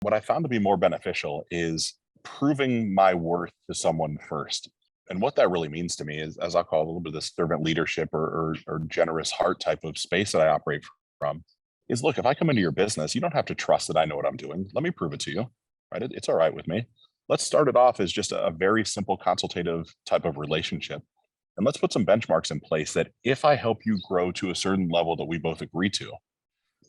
What I found to be more beneficial is proving my worth to someone first. And what that really means to me is, as I'll call it, a little bit of this servant leadership or generous heart type of space that I operate from, is look, if I come into your business, you don't have to trust that I know what I'm doing. Let me prove it to you, right? It's all right with me. Let's start it off as just a very simple consultative type of relationship. And let's put some benchmarks in place that if I help you grow to a certain level that we both agree to,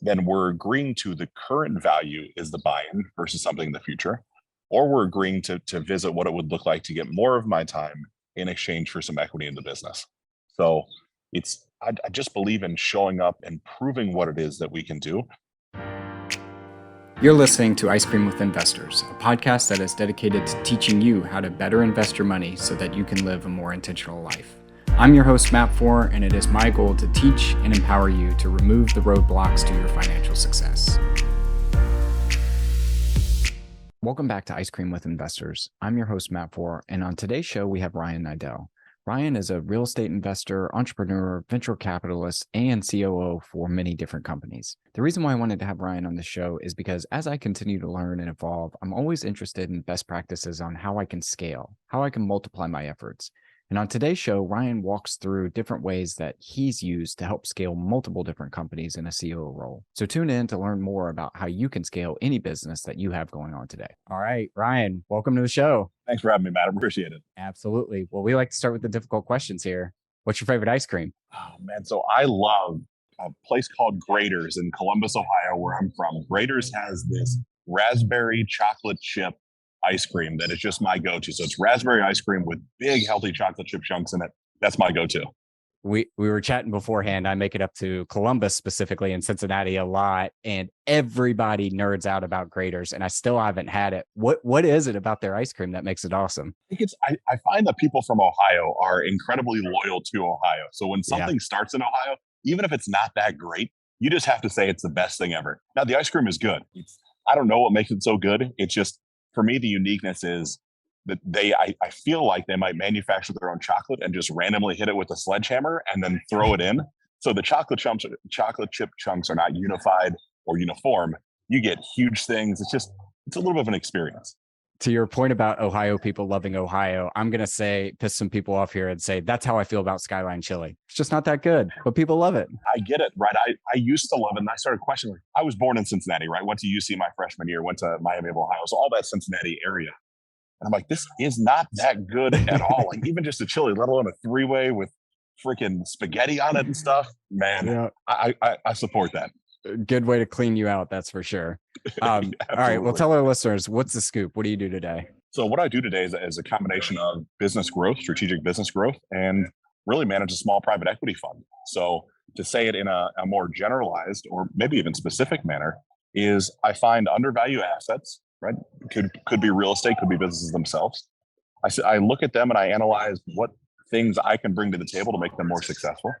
then we're agreeing to the current value is the buy-in versus something in the future, or we're agreeing to visit what it would look like to get more of my time in exchange for some equity in the business. So I just believe in showing up and proving what it is that we can do. You're listening to Ice Cream with Investors, a podcast that is dedicated to teaching you how to better invest your money so that you can live a more intentional life. I'm your host, Matt Fore, and it is my goal to teach and empower you to remove the roadblocks to your financial success. Welcome back to Ice Cream with Investors. I'm your host, Matt Fore, and on today's show, we have Ryan Niddel. Ryan is a real estate investor, entrepreneur, venture capitalist, and COO for many different companies. The reason why I wanted to have Ryan on the show is because as I continue to learn and evolve, I'm always interested in best practices on how I can scale, how I can multiply my efforts. And on today's show, Ryan walks through different ways that he's used to help scale multiple different companies in a COO role. So tune in to learn more about how you can scale any business that you have going on today. All right, Ryan, welcome to the show. Thanks for having me, Matt. I appreciate it. Absolutely. Well, we like to start with the difficult questions here. What's your favorite ice cream? Oh, man. So I love a place called Grader's in Columbus, Ohio, where I'm from. Grader's has this raspberry chocolate chip ice cream that is just my go-to. So it's raspberry ice cream with big, healthy chocolate chip chunks in it. That's my go-to. We were chatting beforehand. I make it up to Columbus specifically and Cincinnati a lot, and everybody nerds out about Graders, and I still haven't had it. What is it about their ice cream that makes it awesome? I find that people from Ohio are incredibly loyal to Ohio. So when something starts in Ohio, even if it's not that great, you just have to say it's the best thing ever. Now the ice cream is good. I don't know what makes it so good. It's just, for me, the uniqueness is that I feel like they might manufacture their own chocolate and just randomly hit it with a sledgehammer and then throw it in. So the chocolate chip chunks are not unified or uniform. You get huge things. It's a little bit of an experience. To your point about Ohio people loving Ohio, I'm going to piss some people off here and say, that's how I feel about Skyline chili. It's just not that good, but people love it. I get it, right? I used to love it, and I started questioning. I was born in Cincinnati, right? Went to UC my freshman year, went to Miami of Ohio. So all that Cincinnati area. And I'm like, this is not that good at all. Like even just a chili, let alone a three-way with freaking spaghetti on it and stuff. Man, yeah. I support that. Good way to clean you out, that's for sure. All right, well, tell our listeners, what's the scoop? What do you do today? So what I do today is a combination of business growth, strategic business growth, and really manage a small private equity fund. So to say it in a more generalized or maybe even specific manner is I find undervalued assets, right? Could be real estate, could be businesses themselves. I look at them and I analyze what things I can bring to the table to make them more successful.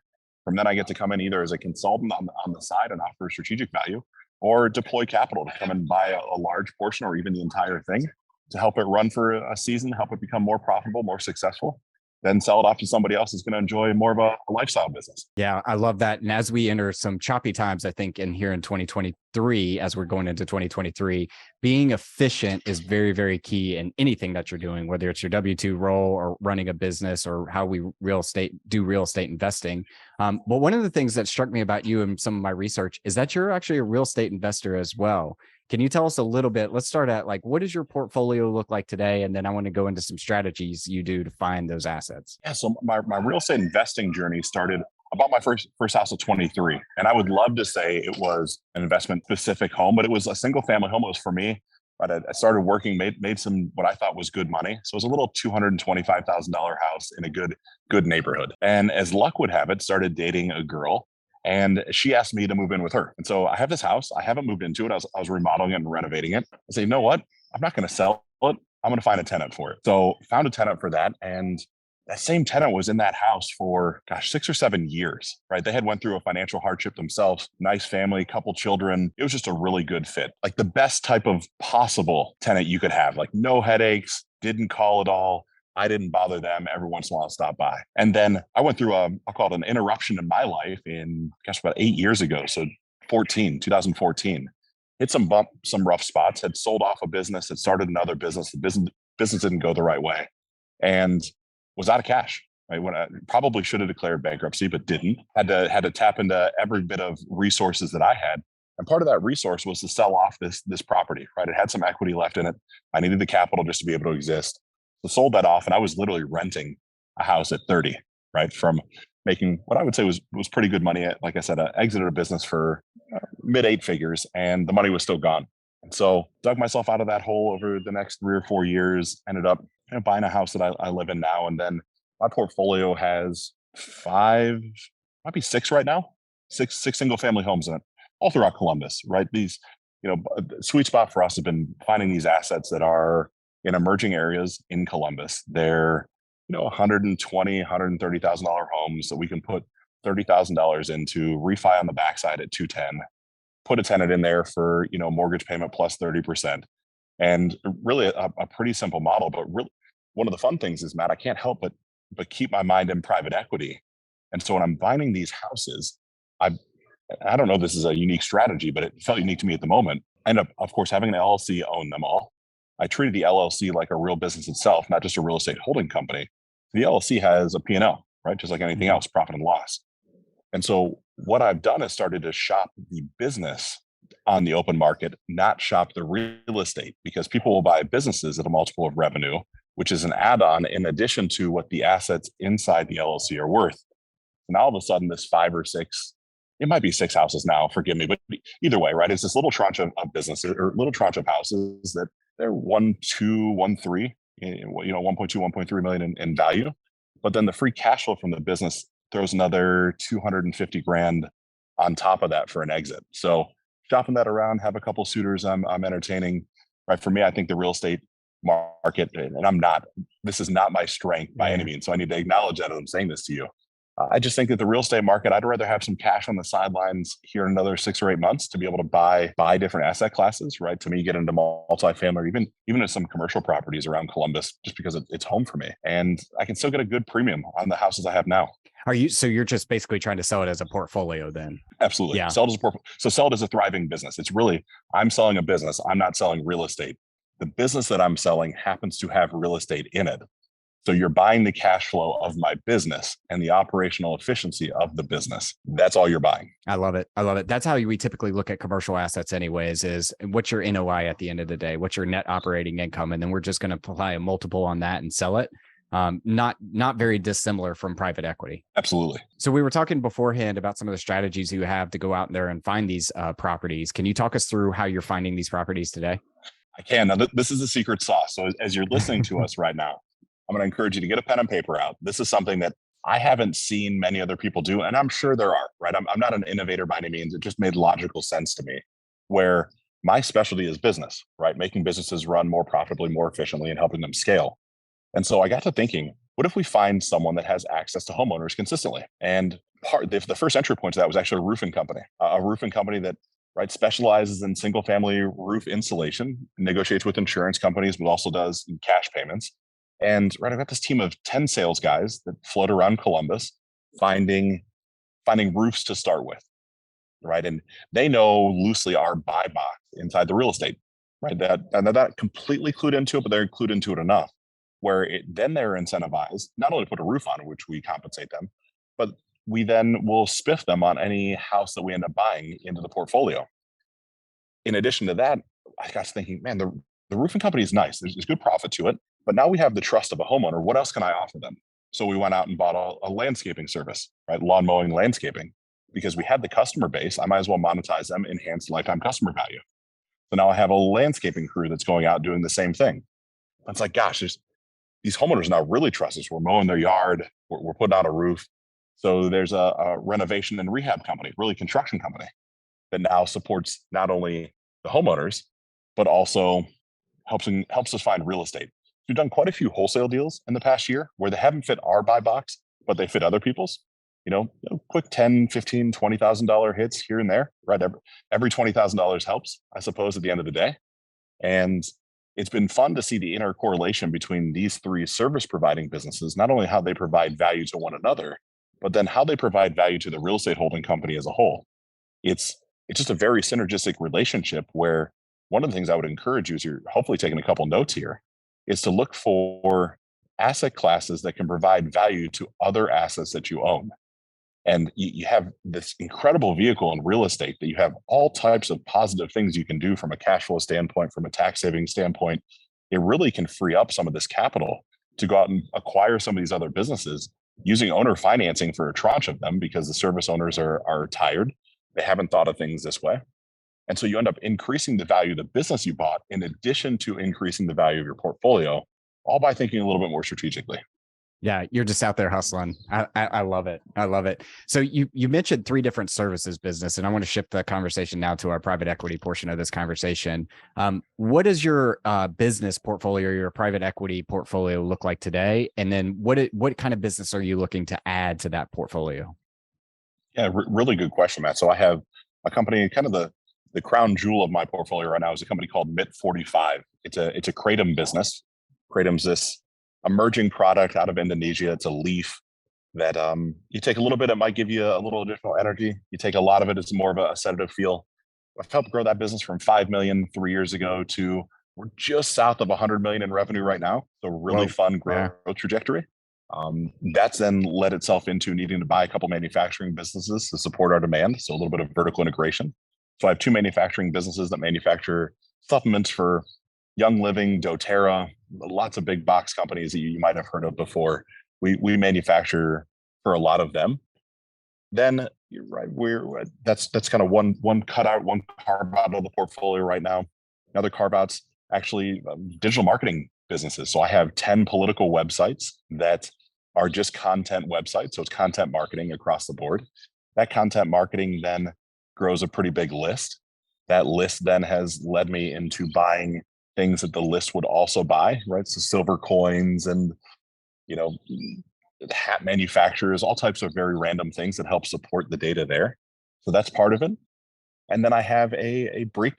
From then I get to come in either as a consultant on the side and offer strategic value, or deploy capital to come and buy a large portion or even the entire thing to help it run for a season, help it become more profitable, more successful, then sell it off to somebody else who's going to enjoy more of a lifestyle business. Yeah, I love that. And as we enter some choppy times, I think in here in 2023, as we're going into 2023, being efficient is very, very key in anything that you're doing, whether it's your W-2 role or running a business or how we do real estate investing. But one of the things that struck me about you and some of my research is that you're actually a real estate investor as well. Can you tell us a little bit? Let's start at what does your portfolio look like today? And then I want to go into some strategies you do to find those assets. Yeah, so my real estate investing journey started about my first house at 23. And I would love to say it was an investment specific home, but it was a single family home. It was for me. But I started working, made some what I thought was good money. So it was a little $225,000 house in a good neighborhood. And as luck would have it, started dating a girl. And she asked me to move in with her. And so I have this house. I haven't moved into it. I was remodeling it and renovating it. I said, you know what? I'm not going to sell it. I'm going to find a tenant for it. So found a tenant for that. And that same tenant was in that house for, 6 or 7 years, right? They had went through a financial hardship themselves, nice family, couple children. It was just a really good fit. Like the best type of possible tenant you could have, like no headaches, didn't call at all. I didn't bother them. Every once in a while, I'll stop by. And then I went through I'll call it an interruption in my life about 8 years ago. So 2014. hit some rough spots, had sold off a business, had started another business. The business didn't go the right way, and was out of cash. Right, when I probably should have declared bankruptcy, but didn't. Had to tap into every bit of resources that I had, and part of that resource was to sell off this property. Right, it had some equity left in it. I needed the capital just to be able to exist. So sold that off, and I was literally renting a house at 30. Right, from making what I would say was pretty good money. Like I said, I exited a business for mid 8 figures, and the money was still gone. And so dug myself out of that hole over the next 3 or 4 years. Ended up buying a house that I live in now, and then my portfolio has five, might be six right now, six single family homes in it, all throughout Columbus. Right, these the sweet spot for us has been finding these assets that are in emerging areas in Columbus. They're 120, $130,000 homes that we can put $30,000 into, refi on the backside at 210, put a tenant in there for mortgage payment plus 30%, and really a pretty simple model. But really, one of the fun things is, Matt, I can't help but keep my mind in private equity. And so when I'm buying these houses, I don't know if this is a unique strategy, but it felt unique to me at the moment. I ended up, of course, having an LLC own them all. I treated the LLC like a real business itself, not just a real estate holding company. The LLC has a P&L, right? Just like anything else, profit and loss. And so what I've done is started to shop the business on the open market, not shop the real estate, because people will buy businesses at a multiple of revenue, which is an add-on in addition to what the assets inside the LLC are worth. Now all of a sudden, this 5 or 6, it might be 6 houses now, forgive me, but either way, right? It's this little tranche of businesses or little tranche of houses that they're 1, 2, 1, 3, 1.2, 1.3 million in value. But then the free cash flow from the business throws another 250 grand on top of that for an exit. So shopping that around, have a couple suitors I'm entertaining. Right, for me, I think the real estate market, and this is not my strength by any means. So I need to acknowledge that as I'm saying this to you. I just think that the real estate market, I'd rather have some cash on the sidelines here in another 6 or 8 months to be able to buy different asset classes, right? To me, get into multifamily, or even into some commercial properties around Columbus, just because it's home for me. And I can still get a good premium on the houses I have now. So you're just basically trying to sell it as a portfolio then? Absolutely. Yeah. Sell it as a portfolio. So sell it as a thriving business. It's really, I'm selling a business. I'm not selling real estate. The business that I'm selling happens to have real estate in it. So you're buying the cash flow of my business and the operational efficiency of the business. That's all you're buying. I love it. That's how we typically look at commercial assets anyways, is what's your NOI at the end of the day? What's your net operating income? And then we're just going to apply a multiple on that and sell it. Not very dissimilar from private equity. Absolutely. So we were talking beforehand about some of the strategies you have to go out there and find these properties. Can you talk us through how you're finding these properties today? I can. Now, this is the secret sauce. So as you're listening to us right now, I'm going to encourage you to get a pen and paper out. This is something that I haven't seen many other people do, and I'm sure there are, right? I'm not an innovator by any means. It just made logical sense to me, where my specialty is business, right? Making businesses run more profitably, more efficiently, and helping them scale. And so I got to thinking, what if we find someone that has access to homeowners consistently? And the first entry point to that was actually a roofing company that, right, specializes in single family roof insulation, negotiates with insurance companies, but also does cash payments. And right, I've got this team of 10 sales guys that float around Columbus, finding roofs to start with, right? And they know loosely our buy box inside the real estate, right? They're not completely clued into it, but they're clued into it enough where then they're incentivized not only to put a roof on, which we compensate them, but we then will spiff them on any house that we end up buying into the portfolio. In addition to that, I got thinking, man, the roofing company is nice. There's good profit to it. But now we have the trust of a homeowner. What else can I offer them? So we went out and bought a landscaping service, right? Lawn mowing, landscaping, because we had the customer base. I might as well monetize them, enhance lifetime customer value. So now I have a landscaping crew that's going out doing the same thing. It's like, gosh, these homeowners now really trust us. We're mowing their yard. We're putting out a roof. So there's a renovation and rehab company, really construction company, that now supports not only the homeowners, but also helps us find real estate. We've done quite a few wholesale deals in the past year where they haven't fit our buy box, but they fit other people's. Quick $10,000, $15,000, $20,000 hits here and there, right? Every $20,000 helps, I suppose, at the end of the day. And it's been fun to see the intercorrelation between these 3 service providing businesses, not only how they provide value to one another, but then how they provide value to the real estate holding company as a whole. It's it's just a very synergistic relationship where one of the things I would encourage you, as you're hopefully taking a couple notes here, is to look for asset classes that can provide value to other assets that you own. And you have this incredible vehicle in real estate that you have all types of positive things you can do from a cash flow standpoint, from a tax saving standpoint. It really can free up some of this capital to go out and acquire some of these other businesses using owner financing for a tranche of them because the service owners are tired. They haven't thought of things this way. And so you end up increasing the value of the business you bought in addition to increasing the value of your portfolio, all by thinking a little bit more strategically. Yeah, you're just out there hustling. I love it. I love it. So you mentioned three different services business, and I want to shift the conversation now to our private equity portion of this conversation. What does your business portfolio, your private equity portfolio look like today? And then what kind of business are you looking to add to that portfolio? Yeah, really good question, Matt. So I have a company, kind of the crown jewel of my portfolio right now is a company called Mit 45. It's a kratom business. Kratom's this emerging product out of Indonesia. It's a leaf that you take a little bit, it might give you a little additional energy. You take a lot of it, it's more of a sedative feel. I've helped grow that business from 5 million 3 years ago to we're just south of 100 million in revenue right now. So really Whoa. fun growth Yeah. trajectory. That's then led itself into needing to buy a couple manufacturing businesses to support our demand. So a little bit of vertical integration. So I have two manufacturing businesses that manufacture supplements for Young Living, doTERRA, lots of big box companies that you might have heard of before. We manufacture for a lot of them. Then you're right, that's kind of one cutout, one carve out of the portfolio right now. Another carve outs actually digital marketing businesses. So I have 10 political websites that are just content websites. So it's content marketing across the board. That content marketing then grows a pretty big list. That list then has led me into buying things that the list would also buy, right? So silver coins and, you know, hat manufacturers, all types of very random things that help support the data there. So that's part of it. And then I have a brake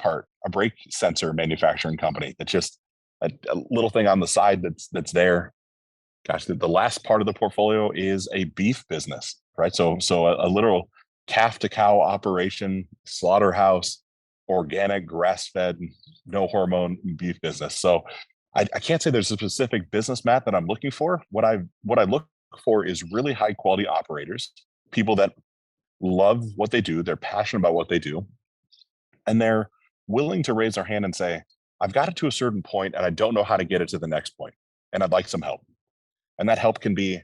sensor manufacturing company that's just a little thing on the side that's there. Gosh, the last part of the portfolio is a beef business, right? So a literal calf to cow operation, slaughterhouse, organic, grass-fed, no hormone beef business. So I can't say there's a specific business, Matt, that I'm looking for. What I look for is really high quality operators, people that love what they do, they're passionate about what they do, and they're willing to raise their hand and say, I've got it to a certain point and I don't know how to get it to the next point, and I'd like some help. And that help can be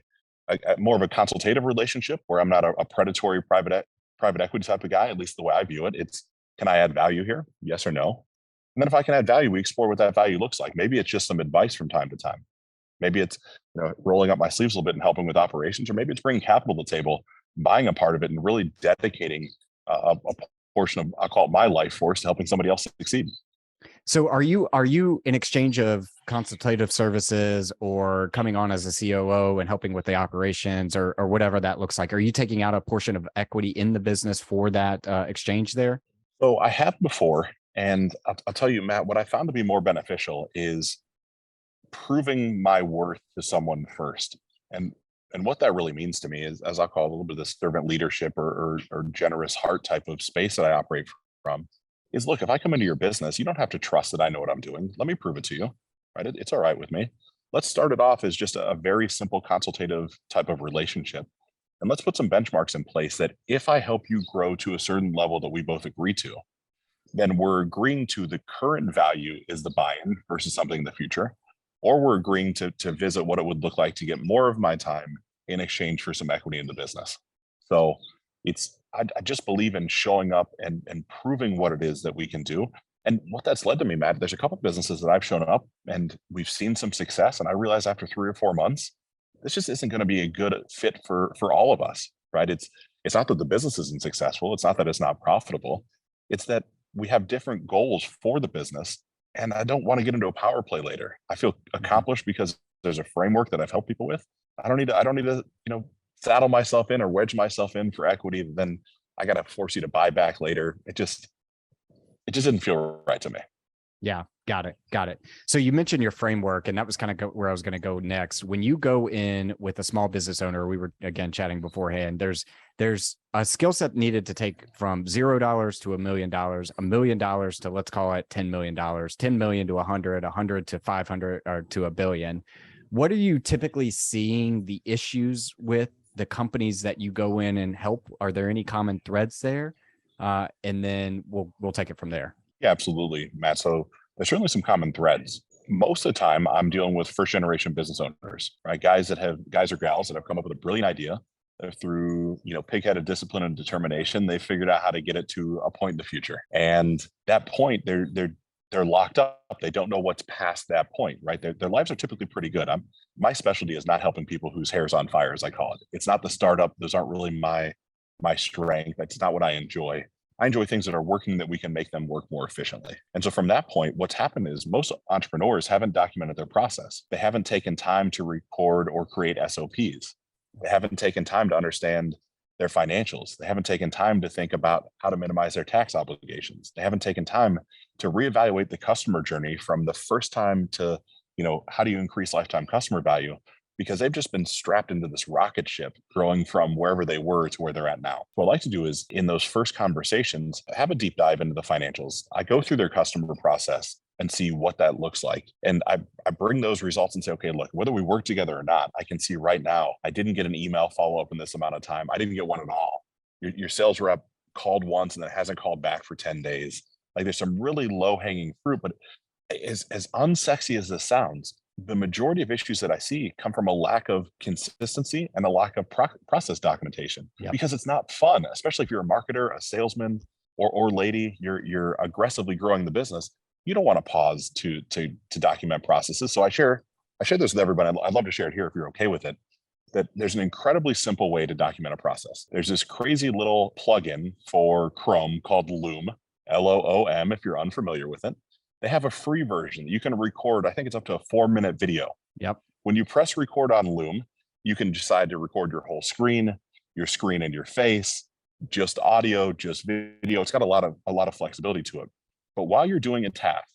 more of a consultative relationship where I'm not a predatory private equity type of guy, at least the way I view it. It's, can I add value here? Yes or no? And then if I can add value, we explore what that value looks like. Maybe it's just some advice from time to time. Maybe it's rolling up my sleeves a little bit and helping with operations, or maybe it's bringing capital to the table, buying a part of it, and really dedicating a portion of, I'll call it my life force, to helping somebody else succeed. So are you in exchange of consultative services or coming on as a COO and helping with the operations or whatever that looks like? Are you taking out a portion of equity in the business for that exchange there? So I have before, and I'll tell you, Matt, what I found to be more beneficial is proving my worth to someone first. And what that really means to me is, as I'll call it, a little bit of this servant leadership or generous heart type of space that I operate from, is look, if I come into your business, you don't have to trust that I know what I'm doing. Let me prove it to you, right? It's all right with me. Let's start it off as just a very simple consultative type of relationship. And let's put some benchmarks in place that if I help you grow to a certain level that we both agree to, then we're agreeing to the current value is the buy-in versus something in the future, or we're agreeing to visit what it would look like to get more of my time in exchange for some equity in the business. So I just believe in showing up and proving what it is that we can do. And what that's led to me, Matt, there's a couple of businesses that I've shown up and we've seen some success. And I realized after 3 or 4 months, this just isn't going to be a good fit for all of us, right? It's not that the business isn't successful. It's not that it's not profitable. It's that we have different goals for the business. And I don't want to get into a power play later. I feel accomplished because there's a framework that I've helped people with. I don't need to, saddle myself in or wedge myself in for equity. Then I got to force you to buy back later. It just didn't feel right to me. Yeah. Got it. Got it. So you mentioned your framework, and that was kind of where I was going to go next. When you go in with a small business owner, we were again chatting beforehand. There's a skill set needed to take from $0 to $1 million to, let's call it $10 million, 10 million to 100 to 500 or to $1 billion. What are you typically seeing the issues with the companies that you go in and help? Are there any common threads there? And then we'll take it from there. Yeah, absolutely, Matt. So there's certainly some common threads. Most of the time, I'm dealing with first generation business owners, right? Guys or gals that have come up with a brilliant idea. Through pig-headed discipline and determination, they figured out how to get it to a point in the future. And that point, they're locked up. They don't know what's past that point, right? Their lives are typically pretty good. My specialty is not helping people whose hair's on fire, as I call it. It's not the startup. Those aren't really my strength. That's not what I enjoy. I enjoy things that are working, that we can make them work more efficiently. And so from that point, what's happened is most entrepreneurs haven't documented their process. They haven't taken time to record or create SOPs. They haven't taken time to understand their financials. They haven't taken time to think about how to minimize their tax obligations. They haven't taken time to reevaluate the customer journey from the first time to, how do you increase lifetime customer value? Because they've just been strapped into this rocket ship growing from wherever they were to where they're at now. What I like to do is, in those first conversations, have a deep dive into the financials. I go through their customer process and see what that looks like. And I bring those results and say, okay, look, whether we work together or not, I can see right now, I didn't get an email follow-up in this amount of time. I didn't get one at all. Your sales rep called once and then hasn't called back for 10 days. Like, there's some really low-hanging fruit, but as unsexy as this sounds, the majority of issues that I see come from a lack of consistency and a lack of process documentation. Yep. Because it's not fun, especially if you're a marketer, a salesman, or lady, you're aggressively growing the business. You don't want to pause to document processes. So I share this with everybody. I'd love to share it here if you're okay with it. That there's an incredibly simple way to document a process. There's this crazy little plugin for Chrome called Loom, Loom, if you're unfamiliar with it. They have a free version. You can record, I think it's up to a 4-minute video. Yep. When you press record on Loom, you can decide to record your whole screen and your face, just audio, just video. It's got a lot of flexibility to it. But while you're doing a task,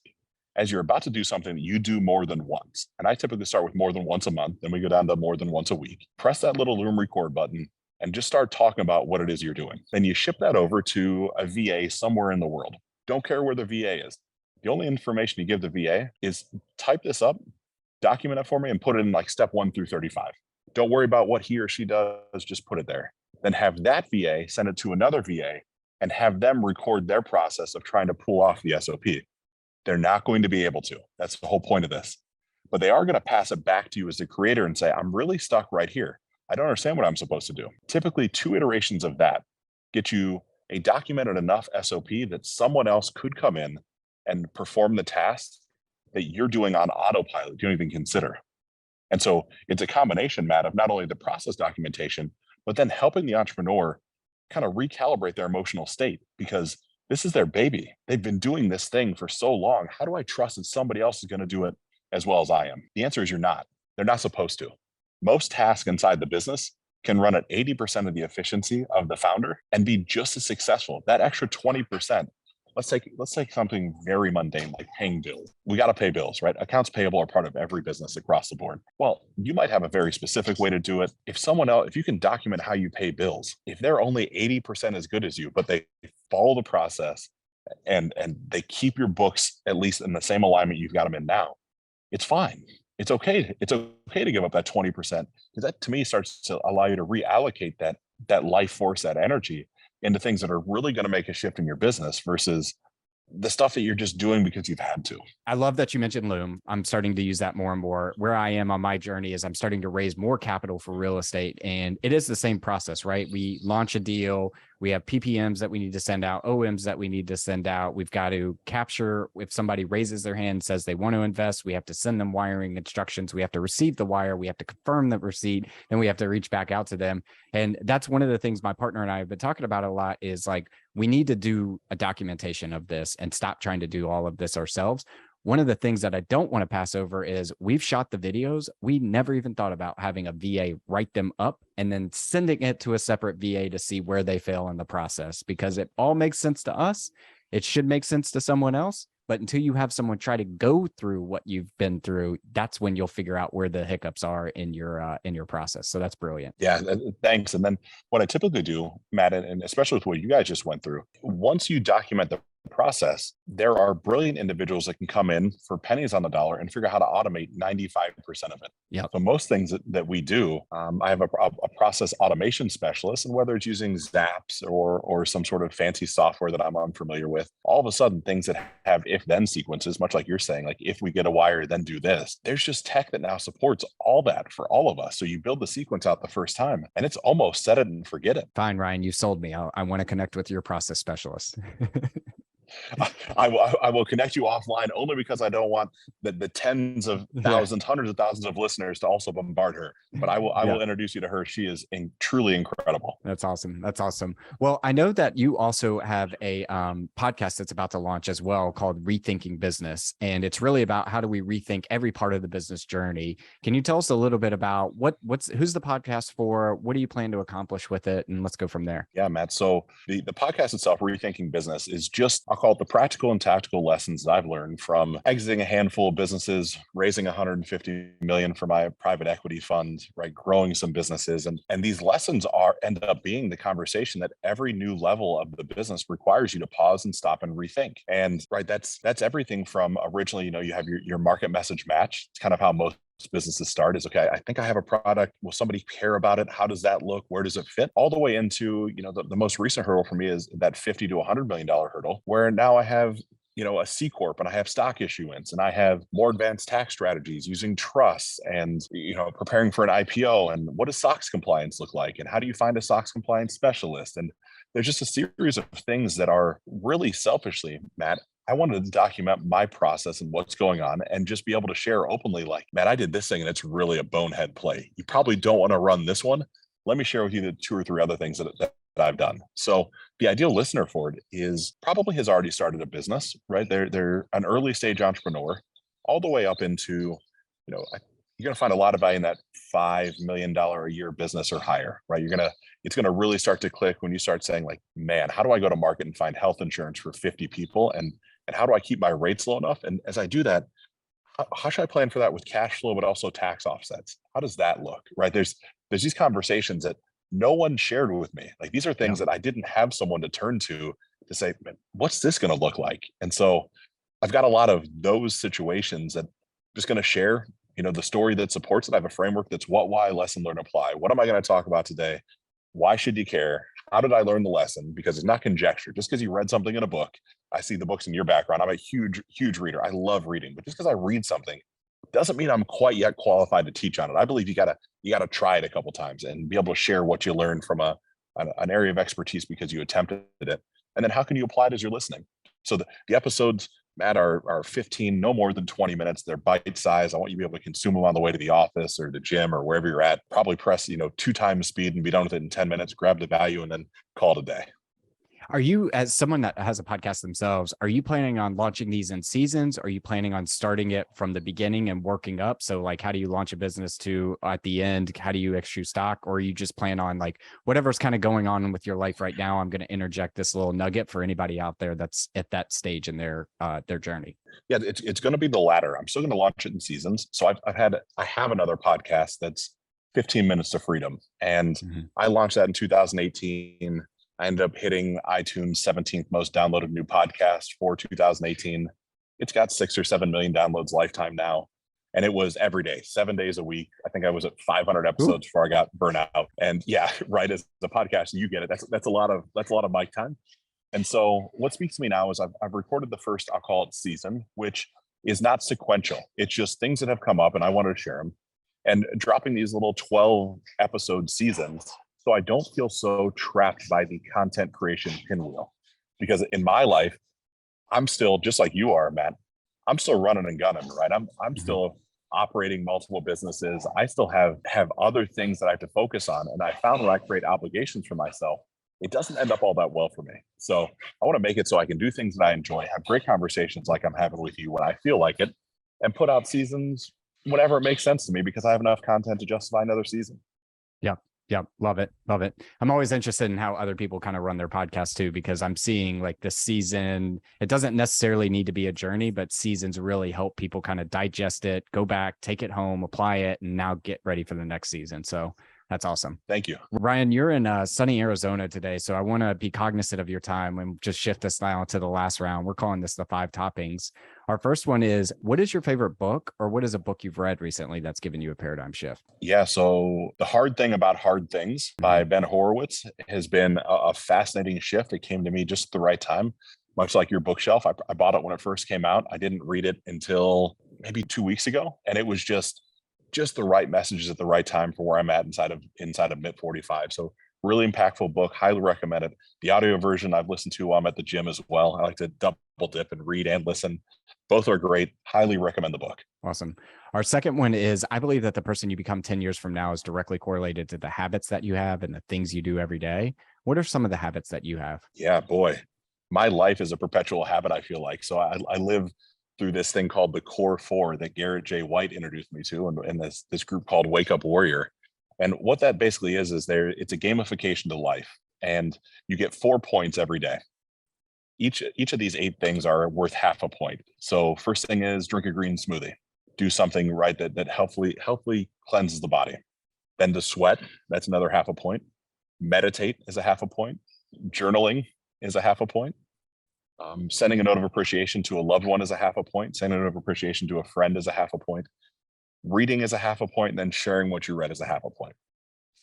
as you're about to do something, you do more than once. And I typically start with more than once a month. Then we go down to more than once a week. Press that little Loom record button and just start talking about what it is you're doing. Then you ship that over to a VA somewhere in the world. Don't care where the VA is. The only information you give the VA is type this up, document it for me, and put it in like step 1 through 35. Don't worry about what he or she does, just put it there. Then have that VA send it to another VA and have them record their process of trying to pull off the SOP. They're not going to be able to. That's the whole point of this. But they are going to pass it back to you as the creator and say, I'm really stuck right here. I don't understand what I'm supposed to do. Typically, 2 iterations of that get you a documented enough SOP that someone else could come in and perform the tasks that you're doing on autopilot, you don't even consider. And so it's a combination, Matt, of not only the process documentation, but then helping the entrepreneur kind of recalibrate their emotional state, because this is their baby. They've been doing this thing for so long. How do I trust that somebody else is going to do it as well as I am? The answer is you're not. They're not supposed to. Most tasks inside the business can run at 80% of the efficiency of the founder and be just as successful. That extra 20%. Let's take something very mundane like paying bills. We got to pay bills, right? Accounts payable are part of every business across the board. Well, you might have a very specific way to do it. If you can document how you pay bills, if they're only 80% as good as you, but they follow the process and they keep your books at least in the same alignment you've got them in now, it's fine. It's okay. It's okay to give up that 20%, because that to me starts to allow you to reallocate that life force, that energy, into things that are really going to make a shift in your business versus the stuff that you're just doing because you've had to. I love that you mentioned Loom. I'm starting to use that more and more. Where I am on my journey is I'm starting to raise more capital for real estate. And it is the same process, right? We launch a deal. We have PPMs that we need to send out, OMs that we need to send out. We've got to capture, if somebody raises their hand, says they want to invest, we have to send them wiring instructions. We have to receive the wire. We have to confirm the receipt. Then we have to reach back out to them. And that's one of the things my partner and I have been talking about a lot is like, we need to do a documentation of this and stop trying to do all of this ourselves. One of the things that I don't want to pass over is we've shot the videos. We never even thought about having a VA write them up and then sending it to a separate VA to see where they fail in the process, because it all makes sense to us. It should make sense to someone else. But until you have someone try to go through what you've been through, that's when you'll figure out where the hiccups are in your process. So that's brilliant. Yeah, thanks. And then what I typically do, Matt, and especially with what you guys just went through, once you document the process, there are brilliant individuals that can come in for pennies on the dollar and figure out how to automate 95% of it. Yep. So most things that we do, I have a process automation specialist, and whether it's using Zaps or some sort of fancy software that I'm unfamiliar with, all of a sudden things that have if-then sequences, much like you're saying, like if we get a wire, then do this. There's just tech that now supports all that for all of us. So you build the sequence out the first time, and it's almost set it and forget it. Fine, Ryan, you sold me. I want to connect with your process specialist. I will connect you offline only because I don't want the tens of thousands, hundreds of thousands of listeners to also bombard her. But I will introduce you to her. She is truly incredible. That's awesome. That's awesome. Well, I know that you also have a podcast that's about to launch as well called Rethinking Business. And it's really about how do we rethink every part of the business journey. Can you tell us a little bit about who's the podcast for? What do you plan to accomplish with it? And let's go from there. Yeah, Matt. So the podcast itself, Rethinking Business, is just, I'll call it the practical and tactical lessons that I've learned from exiting a handful of businesses, raising 150 million for my private equity fund, right? Growing some businesses. And these lessons end up being the conversation that every new level of the business requires you to pause and stop and rethink. And right, that's everything from originally, you have your market message match. It's kind of how most businesses start is, okay, I think I have a product. Will somebody care about it? How does that look? Where does it fit? All the way into, the most recent hurdle for me is that $50 to $100 million hurdle, where now I have a C corp and I have stock issuance and I have more advanced tax strategies using trusts and, preparing for an IPO. And what does SOX compliance look like? And how do you find a SOX compliance specialist? And there's just a series of things that are really selfishly, Matt, I wanted to document my process and what's going on and just be able to share openly, like, man, I did this thing and it's really a bonehead play. You probably don't want to run this one. Let me share with you the 2 or 3 other things that I've done. So the ideal listener for it is probably has already started a business, right? They're an early stage entrepreneur all the way up into, you're going to find a lot of value in that $5 million a year business or higher, right? It's going to really start to click when you start saying, like, man, how do I go to market and find health insurance for 50 people? And how do I keep my rates low enough? And as I do that, how should I plan for that with cash flow, but also tax offsets? How does that look, right? There's these conversations that no one shared with me. Like, these are things that I didn't have someone to turn to say, man, what's this going to look like? And so I've got a lot of those situations that I'm just going to share, the story that supports it. I have a framework that's what, why, lesson, learn, apply. What am I going to talk about today? Why should you care? How did I learn the lesson? Because it's not conjecture. Just because you read something in a book, I see the books in your background. I'm a huge, huge reader. I love reading, but just because I read something doesn't mean I'm quite yet qualified to teach on it. I believe you gotta try it a couple times and be able to share what you learned from an area of expertise because you attempted it. And then how can you apply it as you're listening? So the episodes, Matt, are 15, no more than 20 minutes. They're bite size. I want you to be able to consume them on the way to the office or the gym or wherever you're at. Probably press, 2 times speed and be done with it in 10 minutes, grab the value and then call it a day. Are you, as someone that has a podcast themselves, are you planning on launching these in seasons? Are you planning on starting it from the beginning and working up? So like, how do you launch a business to at the end? How do you issue stock? Or you just plan on like whatever's kind of going on with your life right now? I'm going to interject this little nugget for anybody out there that's at that stage in their journey. Yeah, it's going to be the latter. I'm still going to launch it in seasons. So I have another podcast that's 15 Minutes to Freedom. And I launched that in 2018. I ended up hitting iTunes 17th most downloaded new podcast for 2018. It's got 6 or 7 million downloads lifetime now. And it was every day, 7 days a week. I think I was at 500 episodes before I got burnout. And yeah, right, as a podcast, you get it. That's a lot of mic time. And so what speaks to me now is I've recorded the first, I'll call it season, which is not sequential. It's just things that have come up and I wanted to share them. And dropping these little 12 episode seasons so I don't feel so trapped by the content creation pinwheel. Because in my life, I'm still, just like you are, Matt, I'm still running and gunning, right? I'm still operating multiple businesses. I still have other things that I have to focus on. And I found when I create obligations for myself, it doesn't end up all that well for me. So I want to make it so I can do things that I enjoy, have great conversations like I'm having with you when I feel like it, and put out seasons whenever it makes sense to me because I have enough content to justify another season. Yeah. Yep. Love it. Love it. I'm always interested in how other people kind of run their podcast too, because I'm seeing like the season, it doesn't necessarily need to be a journey, but seasons really help people kind of digest it, go back, take it home, apply it, and now get ready for the next season. So that's awesome. Thank you. Ryan, you're in sunny Arizona today, so I want to be cognizant of your time and just shift this now to the last round. We're calling this the 5 toppings. Our first one is, what is your favorite book, or what is a book you've read recently that's given you a paradigm shift? Yeah. So The Hard Thing About Hard Things by Ben Horowitz has been a fascinating shift. It came to me just at the right time, much like your bookshelf. I bought it when it first came out. I didn't read it until maybe 2 weeks ago. And it was just the right messages at the right time for where I'm at inside of Mid 45. So really impactful book. Highly recommend it. The audio version I've listened to while I'm at the gym as well. I like to double dip and read and listen. Both are great. Highly recommend the book. Awesome. Our second one is, I believe that the person you become 10 years from now is directly correlated to the habits that you have and the things you do every day. What are some of the habits that you have? Yeah, boy. My life is a perpetual habit, I feel like. So I live through this thing called the Core Four that Garrett J. White introduced me to, and this group called Wake Up Warrior. And what that basically is it's a gamification to life. And you get 4 points every day. Each of these 8 things are worth half a point. So first thing is drink a green smoothie. Do something right that healthily cleanses the body. Then to sweat, that's another half a point. Meditate is a half a point. Journaling is a half a point. Sending a note of appreciation to a loved one is a half a point. Sending a note of appreciation to a friend is a half a point. Reading is a half a point, and then sharing what you read is a half a point.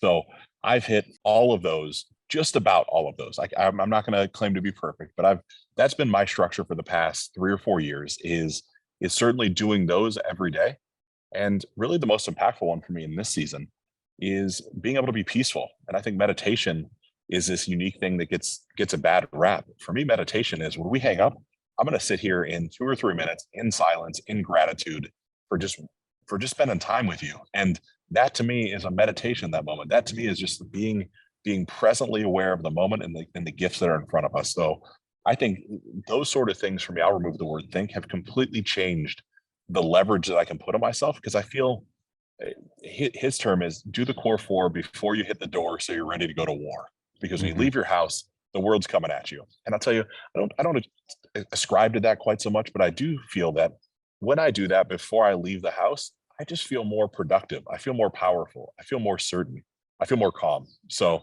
So I've hit all of those, just about all of those. I'm not going to claim to be perfect, but that's been my structure for the past 3 or 4 years is certainly doing those every day. And really the most impactful one for me in this season is being able to be peaceful. And I think meditation is this unique thing that gets a bad rap. For me, meditation is when we hang up, I'm going to sit here in 2 or 3 minutes in silence, in gratitude for just spending time with you. And that to me is a meditation, that moment. That to me is just being presently aware of the moment and the gifts that are in front of us. So I think those sort of things for me, I'll remove the word think, have completely changed the leverage that I can put on myself, because I feel his term is do the Core Four before you hit the door so you're ready to go to war. Because when you leave your house, the world's coming at you. And I'll tell you, I don't ascribe to that quite so much, but I do feel that when I do that before I leave the house, I just feel more productive. I feel more powerful. I feel more certain. I feel more calm. So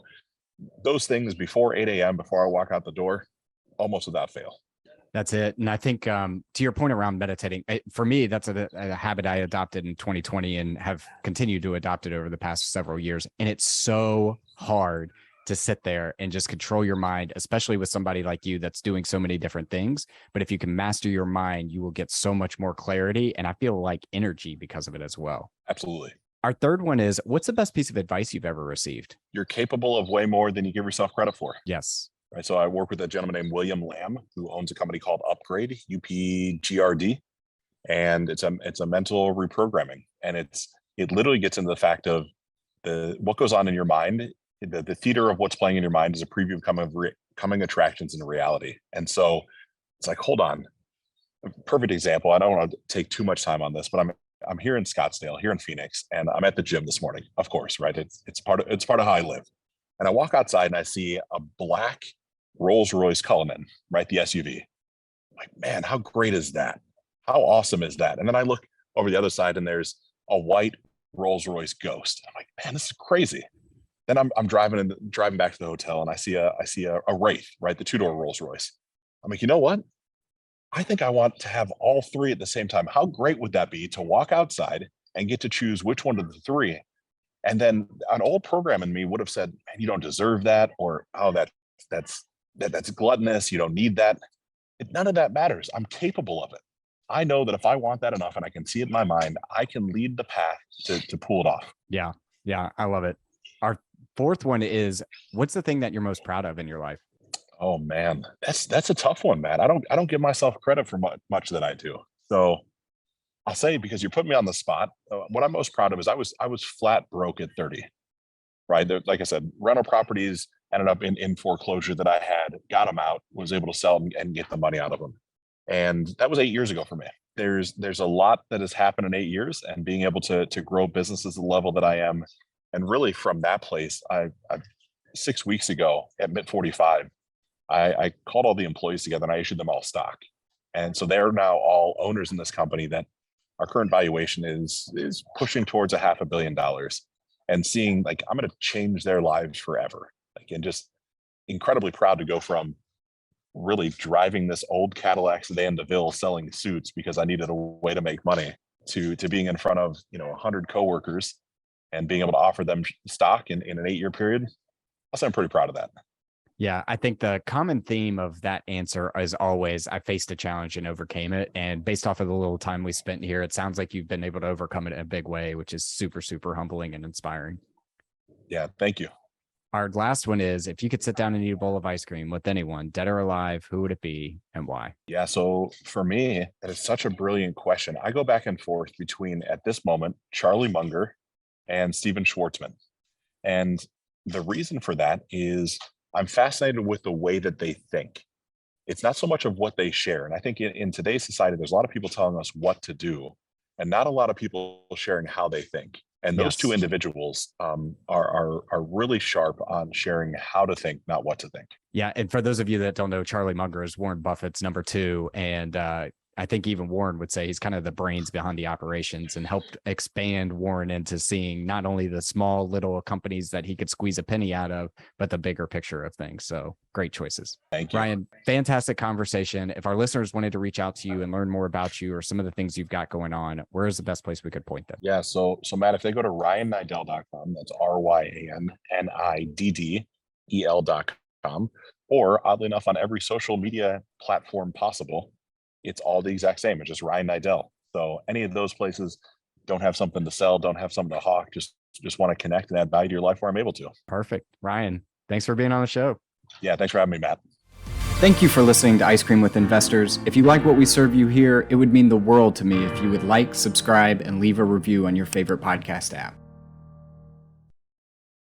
those things before 8 a.m., before I walk out the door, almost without fail. That's it. And I think to your point around meditating, for me, that's a habit I adopted in 2020 and have continued to adopt it over the past several years. And it's so hard to sit there and just control your mind, especially with somebody like you that's doing so many different things. But if you can master your mind, you will get so much more clarity. And I feel like energy because of it as well. Absolutely. Our third one is, what's the best piece of advice you've ever received? You're capable of way more than you give yourself credit for. Yes. Right. So I work with a gentleman named William Lamb, who owns a company called Upgrade, UPGRD, and it's a mental reprogramming. And it literally gets into the fact of what goes on in your mind. The theater of what's playing in your mind is a preview of coming attractions in reality. And so it's like, hold on. A perfect example. I don't want to take too much time on this, but I'm here in Scottsdale, here in Phoenix, and I'm at the gym this morning. Of course, right? It's part of how I live. And I walk outside and I see a black Rolls-Royce Cullinan, right? The SUV. I'm like, man, how great is that? How awesome is that? And then I look over the other side and there's a white Rolls-Royce Ghost. I'm like, man, this is crazy. Then I'm driving back to the hotel and I see a Wraith, right? The 2-door Rolls-Royce. I'm like, you know what? I think I want to have all 3 at the same time. How great would that be to walk outside and get to choose which one of the 3? And then an old program in me would have said, man, you don't deserve that, or oh, that's gluttonous. You don't need that. None of that matters. I'm capable of it. I know that if I want that enough and I can see it in my mind, I can lead the path to pull it off. Yeah. Yeah. I love it. Our fourth one is, what's the thing that you're most proud of in your life? Oh man, that's a tough one, man. I don't give myself credit for much that I do. So I'll say, because you put me on the spot, what I'm most proud of is I was flat broke at 30, right? Like I said, rental properties ended up in foreclosure that I had, got them out, was able to sell them and get the money out of them. And that was 8 years ago for me. There's a lot that has happened in 8 years, and being able to grow businesses at the level that I am And really from that place, I 6 weeks ago at Mint 45, I called all the employees together and I issued them all stock. And so they're now all owners in this company that our current valuation is pushing towards $500 million, and seeing like I'm going to change their lives forever. Like, and just incredibly proud to go from really driving this old Cadillac sedan to Ville selling suits because I needed a way to make money to being in front of 100 coworkers and being able to offer them stock in an 8-year period. Also, I'm pretty proud of that. Yeah, I think the common theme of that answer is always, I faced a challenge and overcame it. And based off of the little time we spent here, it sounds like you've been able to overcome it in a big way, which is super, super humbling and inspiring. Yeah, thank you. Our last one is, if you could sit down and eat a bowl of ice cream with anyone, dead or alive, who would it be and why? Yeah, so for me, that is such a brilliant question. I go back and forth between, at this moment, Charlie Munger and Steven Schwartzman. And the reason for that is I'm fascinated with the way that they think. It's not so much of what they share. And I think in today's society, there's a lot of people telling us what to do and not a lot of people sharing how they think. And those two individuals are really sharp on sharing how to think, not what to think. Yeah. And for those of you that don't know, Charlie Munger is Warren Buffett's number 2. And I think even Warren would say he's kind of the brains behind the operations and helped expand Warren into seeing not only the small little companies that he could squeeze a penny out of, but the bigger picture of things. So great choices. Thank you. Ryan, fantastic conversation. If our listeners wanted to reach out to you and learn more about you or some of the things you've got going on, where is the best place we could point them? Yeah. So Matt, if they go to RyanNiddel.com, that's RyanNiddel.com, or oddly enough, on every social media platform possible, it's all the exact same. It's just Ryan Niddel. So any of those places, don't have something to sell, don't have something to hawk, just want to connect and add value to your life where I'm able to. Perfect. Ryan, thanks for being on the show. Yeah, thanks for having me, Matt. Thank you for listening to Ice Cream with Investors. If you like what we serve you here, it would mean the world to me if you would like, subscribe, and leave a review on your favorite podcast app.